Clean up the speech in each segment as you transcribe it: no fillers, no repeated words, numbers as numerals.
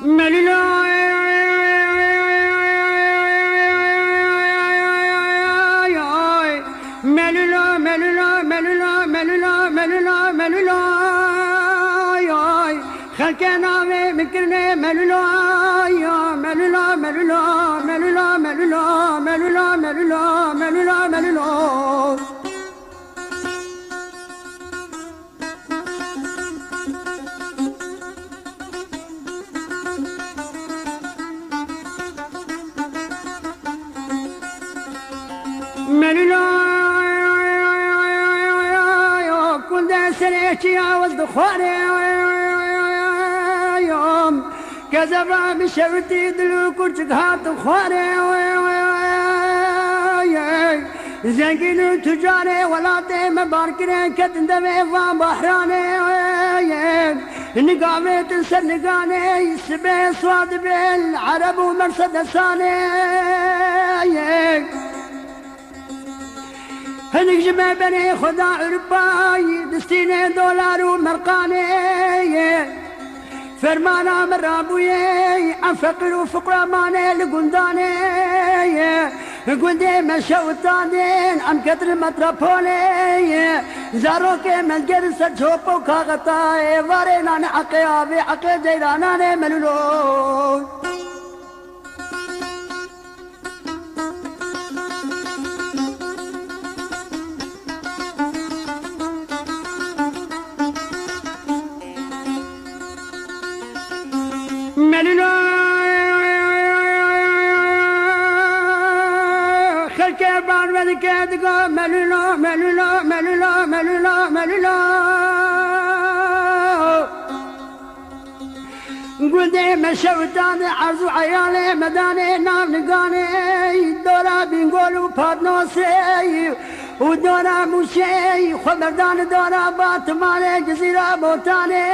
ملولا ملولا ملولا ملولا ملولا ملولا ملولا خلقنا من كرنا ملولا ملولا ملولا ملولا ملولا ملولا ملولا ملولا ملولا ملولا كنت سريتي وصد خواري يوم كذبا بشرتي دلو كرتك هات خواري زنقين تجاري ولا تيم باركرين كتن دمي فان بحراني نقامي تنسر نقاني سبي صواد بالعرب ومرسدساني هنك جمع بني خدا عرباي دستيني دولار ومرقاني فرمانا من رابوي عن فقر وفقر ماني لقنداني قندي من شوطانين عن كتر متربولي زاروكي من جرس جوبو كاغطاي وارينا نحقي ابي حقي جيرانا ملولو ملولا خلك بار ولك دقا ملولا ملولا ملولا ملولا ملولا قلدي مشوتاني عرضو عيالي مداني نام نقاني دورا بنقولو بارنوسي ودورا موشي خبردان دورا باتماني جزيرة بوتاني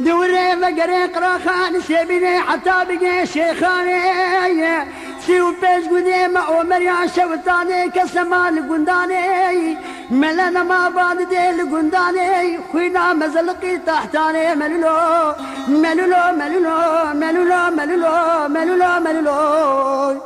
دوري فقري قراخان سيبيني حتى بقي شيخاني سيو بيش قديمة عمر يا شوطاني كسمان قنداني ملنا ما بعد دي لقنداني خوينا مزلقي تحتاني ملولو ملولو ملولو ملولو ملولو ملولو ملولو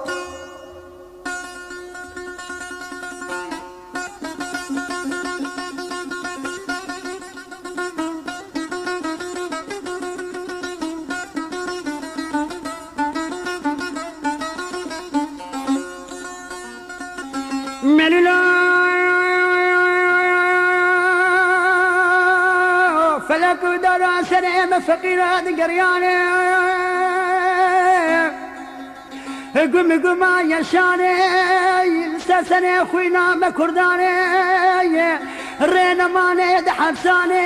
ملولا فلك درا سليم فقيرات قرياني قم قما يشاني سسني خوينا مكرداني رينا ماني دحبساني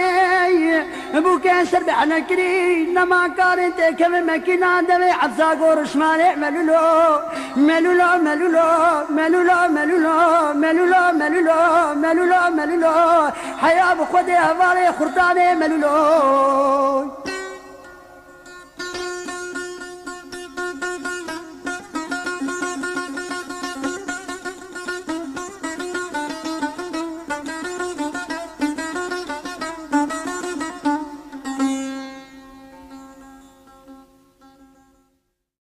ابو كيسر بحنا كري نما كارنت كم مكينا دمي حفصا قرش ماني ملولو ملولو ملولو ملولو ملولو ملولو ملولو ملولو ملولو حيا بخودي هفاري خرطاني ملولو